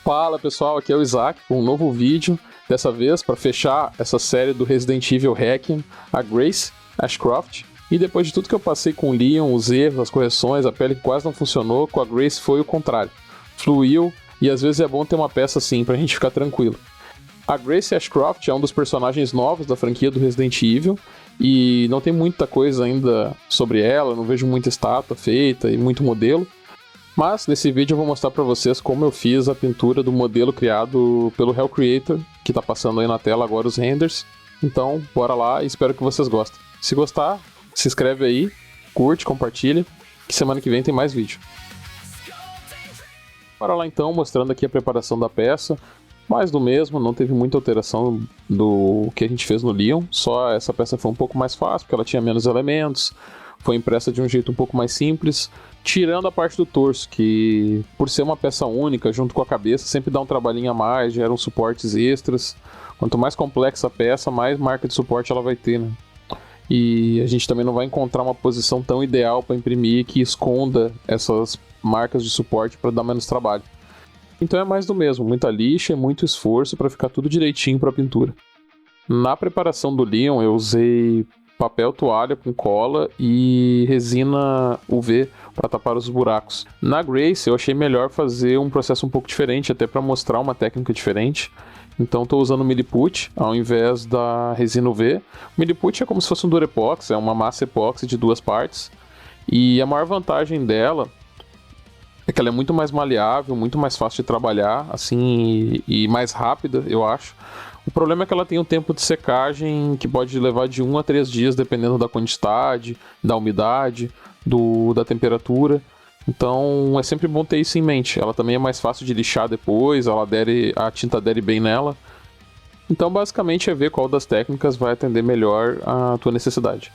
Fala pessoal, aqui é o Isaac com um novo vídeo, dessa vez para fechar essa série do Resident Evil Requiem, a Grace Ashcroft. E depois de tudo que eu passei com o Leon, os erros, as correções, a pele que quase não funcionou, com a Grace foi o contrário. Fluiu e às vezes é bom ter uma peça assim pra gente ficar tranquilo. A Grace Ashcroft é um dos personagens novos da franquia do Resident Evil e não tem muita coisa ainda sobre ela, não vejo muita estátua feita e muito modelo. Mas nesse vídeo eu vou mostrar pra vocês como eu fiz a pintura do modelo criado pelo Hell Creator, que tá passando aí na tela agora os renders. Então, bora lá e espero que vocês gostem. Se gostar, se inscreve aí, curte, compartilha, que semana que vem tem mais vídeo. Bora lá então, mostrando aqui a preparação da peça. Mais do mesmo, não teve muita alteração do que a gente fez no Leon, só essa peça foi um pouco mais fácil, porque ela tinha menos elementos, foi impressa de um jeito um pouco mais simples, tirando a parte do torso, que por ser uma peça única, junto com a cabeça, sempre dá um trabalhinho a mais, geram suportes extras. Quanto mais complexa a peça, mais marca de suporte ela vai ter, né? E a gente também não vai encontrar uma posição tão ideal para imprimir que esconda essas marcas de suporte para dar menos trabalho. Então é mais do mesmo, muita lixa e muito esforço para ficar tudo direitinho para a pintura. Na preparação do Leon eu usei papel toalha com cola e resina UV para tapar os buracos. Na Grace eu achei melhor fazer um processo um pouco diferente, até para mostrar uma técnica diferente. Então estou usando o Milliput ao invés da resina UV. O Milliput é como se fosse um Durepox, é uma massa epóxi de duas partes. E a maior vantagem dela é que ela é muito mais maleável, muito mais fácil de trabalhar, assim, e mais rápida, eu acho. O problema é que ela tem um tempo de secagem que pode levar de 1 a 3 dias, dependendo da quantidade, da umidade, da temperatura. Então é sempre bom ter isso em mente. Ela também é mais fácil de lixar depois, a tinta adere bem nela. Então basicamente é ver qual das técnicas vai atender melhor a tua necessidade.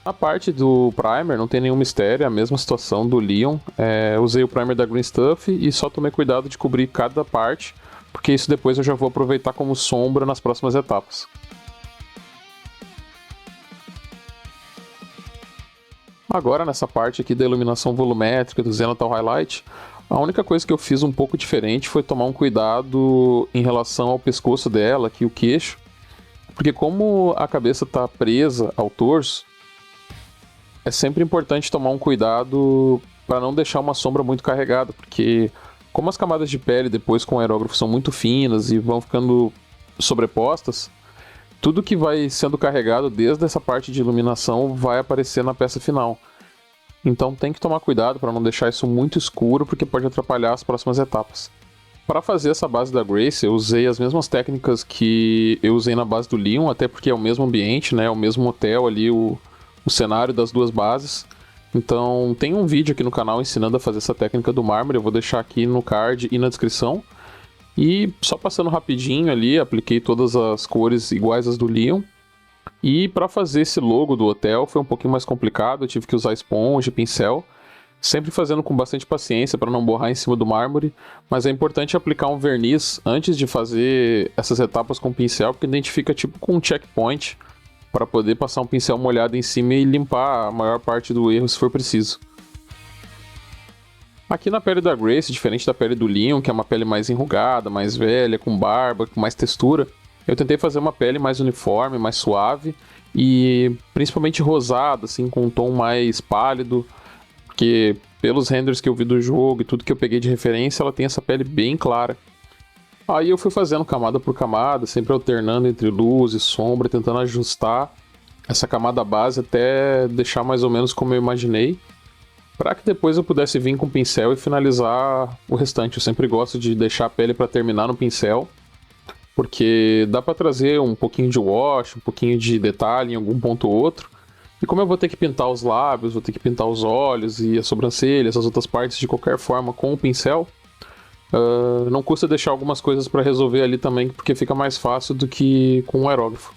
A parte do primer não tem nenhum mistério, é a mesma situação do Leon. Usei o primer da Green Stuff e só tomei cuidado de cobrir cada parte, porque isso depois eu já vou aproveitar como sombra nas próximas etapas. Agora nessa parte aqui da iluminação volumétrica do Zenithal Highlight, a única coisa que eu fiz um pouco diferente foi tomar um cuidado em relação ao pescoço dela, aqui o queixo, porque como a cabeça está presa ao torso, é sempre importante tomar um cuidado para não deixar uma sombra muito carregada, porque como as camadas de pele depois com o aerógrafo são muito finas e vão ficando sobrepostas, tudo que vai sendo carregado desde essa parte de iluminação vai aparecer na peça final. Então tem que tomar cuidado para não deixar isso muito escuro, porque pode atrapalhar as próximas etapas. Para fazer essa base da Grace, eu usei as mesmas técnicas que eu usei na base do Leon, até porque é o mesmo ambiente, né? O mesmo hotel ali, o cenário das duas bases. Então tem um vídeo aqui no canal ensinando a fazer essa técnica do mármore, eu vou deixar aqui no card e na descrição. E só passando rapidinho ali, apliquei todas as cores iguais às do Leon. E para fazer esse logo do hotel foi um pouquinho mais complicado, eu tive que usar esponja e pincel. Sempre fazendo com bastante paciência para não borrar em cima do mármore, mas é importante aplicar um verniz antes de fazer essas etapas com pincel, porque identifica tipo com um checkpoint, para poder passar um pincel molhado em cima e limpar a maior parte do erro se for preciso. Aqui na pele da Grace, diferente da pele do Leon, que é uma pele mais enrugada, mais velha, com barba, com mais textura, eu tentei fazer uma pele mais uniforme, mais suave e principalmente rosada, assim, com um tom mais pálido, porque pelos renders que eu vi do jogo e tudo que eu peguei de referência, ela tem essa pele bem clara. Aí eu fui fazendo camada por camada, sempre alternando entre luz e sombra, tentando ajustar essa camada base até deixar mais ou menos como eu imaginei, para que depois eu pudesse vir com o pincel e finalizar o restante. Eu sempre gosto de deixar a pele para terminar no pincel, porque dá para trazer um pouquinho de wash, um pouquinho de detalhe em algum ponto ou outro. E como eu vou ter que pintar os lábios, vou ter que pintar os olhos e as sobrancelhas, as outras partes de qualquer forma com o pincel, não custa deixar algumas coisas para resolver ali também, porque fica mais fácil do que com o aerógrafo.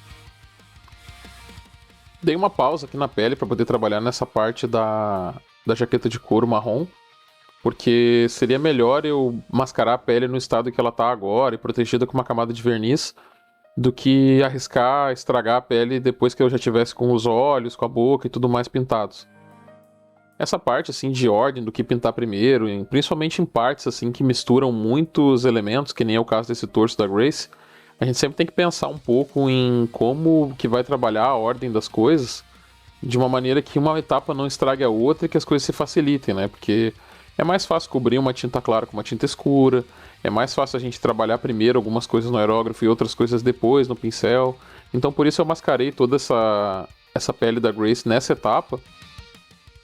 Dei uma pausa aqui na pele para poder trabalhar nessa parte da jaqueta de couro marrom, porque seria melhor eu mascarar a pele no estado que ela está agora e protegida com uma camada de verniz, do que arriscar estragar a pele depois que eu já tivesse com os olhos, com a boca e tudo mais pintados. Essa parte, assim, de ordem do que pintar primeiro, principalmente em partes, assim, que misturam muitos elementos, que nem é o caso desse torso da Grace, a gente sempre tem que pensar um pouco em como que vai trabalhar a ordem das coisas, de uma maneira que uma etapa não estrague a outra e que as coisas se facilitem, né? Porque é mais fácil cobrir uma tinta clara com uma tinta escura, é mais fácil a gente trabalhar primeiro algumas coisas no aerógrafo e outras coisas depois no pincel. Então por isso eu mascarei toda essa pele da Grace nessa etapa,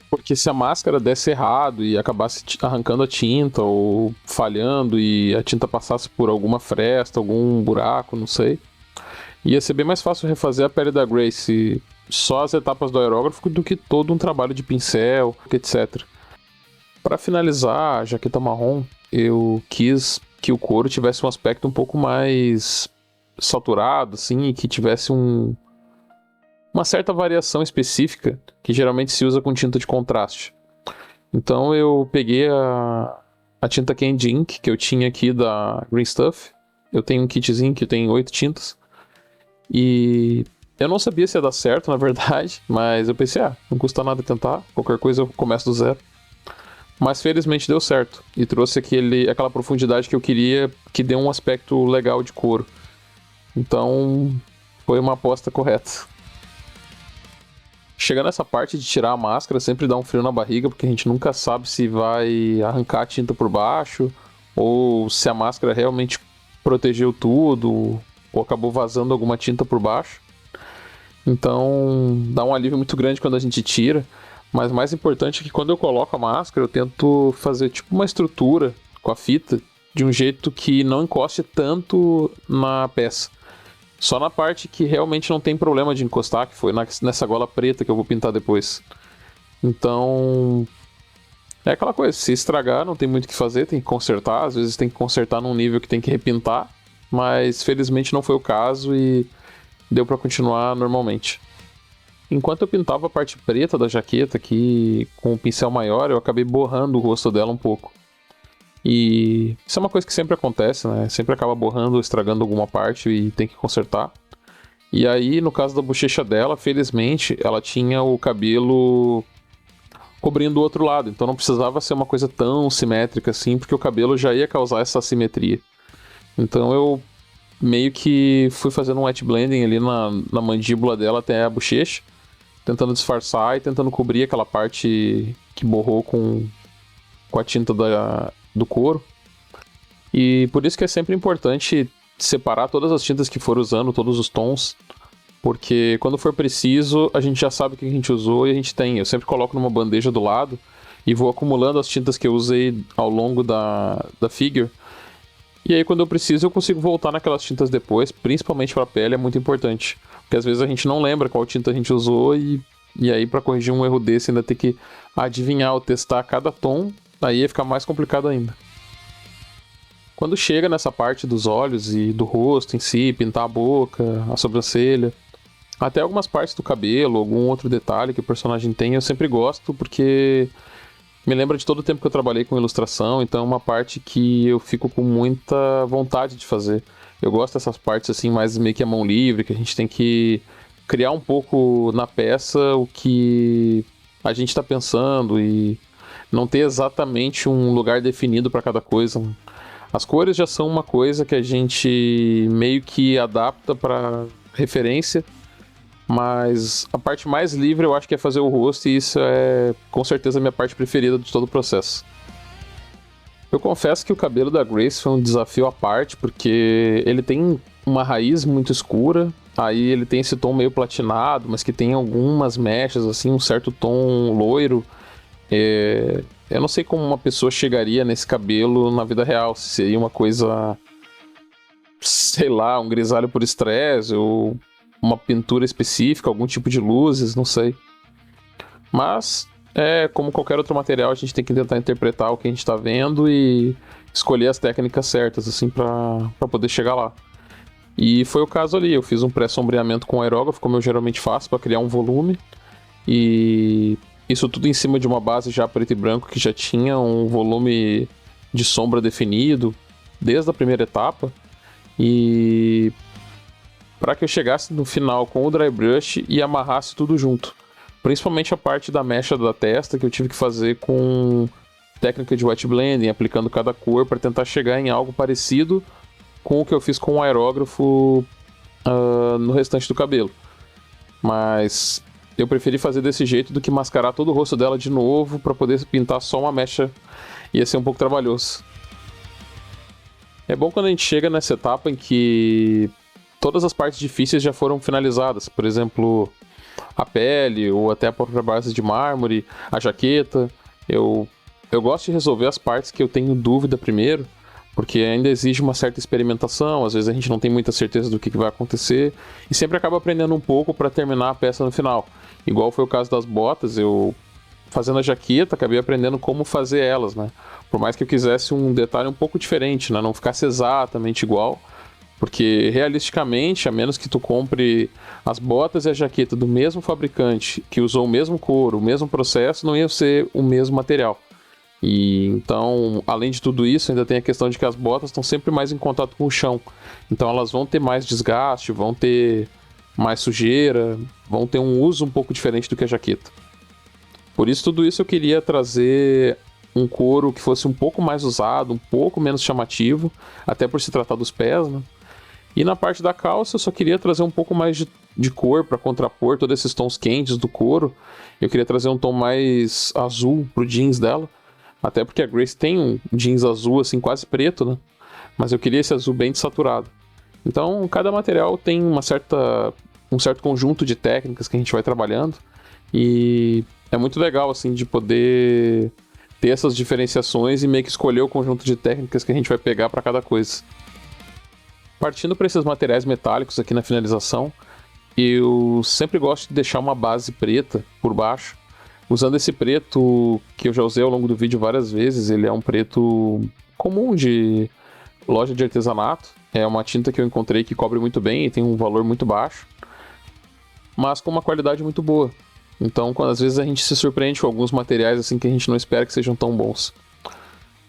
porque se a máscara desse errado e acabasse arrancando a tinta ou falhando e a tinta passasse por alguma fresta, algum buraco, não sei, ia ser bem mais fácil refazer a pele da Grace só as etapas do aerógrafo do que todo um trabalho de pincel, etc. Para finalizar a jaqueta marrom, eu quis que o couro tivesse um aspecto um pouco mais saturado, assim, e que tivesse uma certa variação específica que geralmente se usa com tinta de contraste. Então eu peguei a tinta Candy Ink que eu tinha aqui da Green Stuff. Eu tenho um kitzinho que tem 8 tintas. E eu não sabia se ia dar certo, na verdade, mas eu pensei, não custa nada tentar, qualquer coisa eu começo do zero. Mas felizmente deu certo e trouxe aquela profundidade que eu queria, que deu um aspecto legal de couro. Então foi uma aposta correta. Chegando nessa parte de tirar a máscara, sempre dá um frio na barriga, porque a gente nunca sabe se vai arrancar a tinta por baixo, ou se a máscara realmente protegeu tudo, ou acabou vazando alguma tinta por baixo. Então dá um alívio muito grande quando a gente tira, mas mais importante é que quando eu coloco a máscara, eu tento fazer tipo uma estrutura com a fita, de um jeito que não encoste tanto na peça. Só na parte que realmente não tem problema de encostar, que foi nessa gola preta que eu vou pintar depois. Então, é aquela coisa, se estragar não tem muito o que fazer, tem que consertar, às vezes tem que consertar num nível que tem que repintar, mas felizmente não foi o caso e deu pra continuar normalmente. Enquanto eu pintava a parte preta da jaqueta aqui com o pincel maior, eu acabei borrando o rosto dela um pouco. E isso é uma coisa que sempre acontece, né? Sempre acaba borrando ou estragando alguma parte e tem que consertar. E aí, no caso da bochecha dela, felizmente, ela tinha o cabelo cobrindo o outro lado. Então não precisava ser uma coisa tão simétrica assim, porque o cabelo já ia causar essa assimetria. Então eu meio que fui fazendo um wet blending ali na mandíbula dela até a bochecha, tentando disfarçar e tentando cobrir aquela parte que borrou com a tinta do couro. E por isso que é sempre importante separar todas as tintas que for usando, todos os tons, porque quando for preciso, a gente já sabe o que a gente usou e a gente tem. Eu sempre coloco numa bandeja do lado e vou acumulando as tintas que eu usei ao longo da figure. E aí quando eu preciso, eu consigo voltar naquelas tintas depois, principalmente para a pele, é muito importante. Porque às vezes a gente não lembra qual tinta a gente usou e aí para corrigir um erro desse ainda ter que adivinhar ou testar cada tom, aí ia ficar mais complicado ainda. Quando chega nessa parte dos olhos e do rosto em si, pintar a boca, a sobrancelha, até algumas partes do cabelo, algum outro detalhe que o personagem tem, eu sempre gosto porque me lembra de todo o tempo que eu trabalhei com ilustração, então é uma parte que eu fico com muita vontade de fazer. Eu gosto dessas partes assim mais meio que a mão livre, que a gente tem que criar um pouco na peça o que a gente está pensando e não ter exatamente um lugar definido para cada coisa. As cores já são uma coisa que a gente meio que adapta para referência, mas a parte mais livre eu acho que é fazer o rosto, e isso é com certeza a minha parte preferida de todo o processo. Eu confesso que o cabelo da Grace foi um desafio à parte, porque ele tem uma raiz muito escura, aí ele tem esse tom meio platinado, mas que tem algumas mechas, assim, um certo tom loiro. Eu não sei como uma pessoa chegaria nesse cabelo na vida real, se seria uma coisa, sei lá, um grisalho por estresse ou uma pintura específica, algum tipo de luzes, não sei. Mas, como qualquer outro material, a gente tem que tentar interpretar o que a gente está vendo e escolher as técnicas certas, assim, para poder chegar lá. E foi o caso ali, eu fiz um pré-sombreamento com aerógrafo, como eu geralmente faço, para criar um volume. E isso tudo em cima de uma base já preto e branco, que já tinha um volume de sombra definido, desde a primeira etapa. E para que eu chegasse no final com o dry brush e amarrasse tudo junto. Principalmente a parte da mecha da testa que eu tive que fazer com técnica de wet blending, aplicando cada cor para tentar chegar em algo parecido com o que eu fiz com o aerógrafo no restante do cabelo. Mas eu preferi fazer desse jeito do que mascarar todo o rosto dela de novo para poder pintar só uma mecha. Ia ser um pouco trabalhoso. É bom quando a gente chega nessa etapa em que todas as partes difíceis já foram finalizadas. Por exemplo, a pele ou até a própria base de mármore, a jaqueta. Eu gosto de resolver as partes que eu tenho dúvida primeiro, porque ainda exige uma certa experimentação, às vezes a gente não tem muita certeza do que vai acontecer, e sempre acaba aprendendo um pouco para terminar a peça no final. Igual foi o caso das botas, eu fazendo a jaqueta acabei aprendendo como fazer elas, né? Por mais que eu quisesse um detalhe um pouco diferente, né? Não ficasse exatamente igual, porque realisticamente, a menos que tu compre as botas e a jaqueta do mesmo fabricante, que usou o mesmo couro, o mesmo processo, não ia ser o mesmo material. E então, além de tudo isso, ainda tem a questão de que as botas estão sempre mais em contato com o chão. Então elas vão ter mais desgaste, vão ter mais sujeira, vão ter um uso um pouco diferente do que a jaqueta. Por isso, tudo isso eu queria trazer um couro que fosse um pouco mais usado, um pouco menos chamativo, até por se tratar dos pés, né? E na parte da calça eu só queria trazer um pouco mais de cor para contrapor todos esses tons quentes do couro. Eu queria trazer um tom mais azul pro jeans dela. Até porque a Grace tem um jeans azul, assim, quase preto, né? Mas eu queria esse azul bem desaturado. Então, cada material tem um certo conjunto de técnicas que a gente vai trabalhando. E é muito legal, assim, de poder ter essas diferenciações e meio que escolher o conjunto de técnicas que a gente vai pegar para cada coisa. Partindo para esses materiais metálicos aqui na finalização, eu sempre gosto de deixar uma base preta por baixo. Usando esse preto que eu já usei ao longo do vídeo várias vezes, ele é um preto comum de loja de artesanato. É uma tinta que eu encontrei que cobre muito bem e tem um valor muito baixo, mas com uma qualidade muito boa. Então, às vezes a gente se surpreende com alguns materiais assim que a gente não espera que sejam tão bons.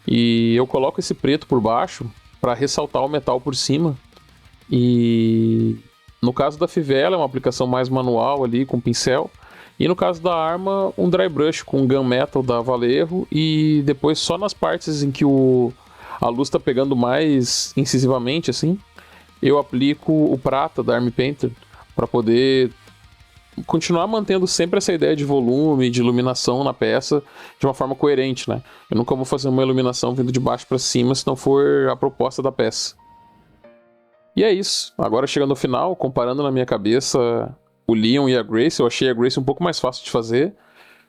E eu coloco esse preto por baixo para ressaltar o metal por cima. E no caso da fivela é uma aplicação mais manual ali com pincel. E no caso da arma, um dry brush com gunmetal da Vallejo. E depois só nas partes em que a luz está pegando mais incisivamente, assim, eu aplico o prata da Army Painter para poder continuar mantendo sempre essa ideia de volume, de iluminação na peça de uma forma coerente, né? Eu nunca vou fazer uma iluminação vindo de baixo para cima se não for a proposta da peça. E é isso. Agora chegando no final, comparando na minha cabeça o Leon e a Grace, eu achei a Grace um pouco mais fácil de fazer,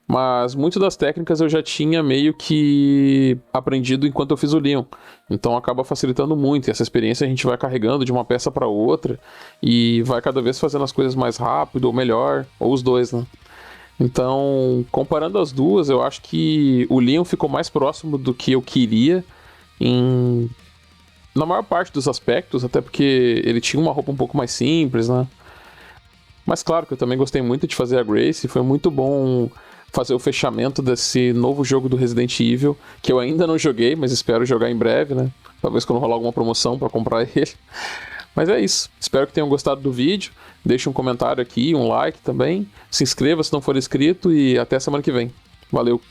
mas muitas das técnicas eu já tinha meio que aprendido enquanto eu fiz o Leon. Então acaba facilitando muito, e essa experiência a gente vai carregando de uma peça para outra e vai cada vez fazendo as coisas mais rápido ou melhor, ou os dois, né? Então, comparando as duas, eu acho que o Leon ficou mais próximo do que eu queria na maior parte dos aspectos, até porque ele tinha uma roupa um pouco mais simples, né? Mas claro que eu também gostei muito de fazer a Grace, foi muito bom fazer o fechamento desse novo jogo do Resident Evil, que eu ainda não joguei, mas espero jogar em breve, né? Talvez quando rolar alguma promoção para comprar ele. Mas é isso, espero que tenham gostado do vídeo, deixe um comentário aqui, um like também, se inscreva se não for inscrito e até semana que vem. Valeu!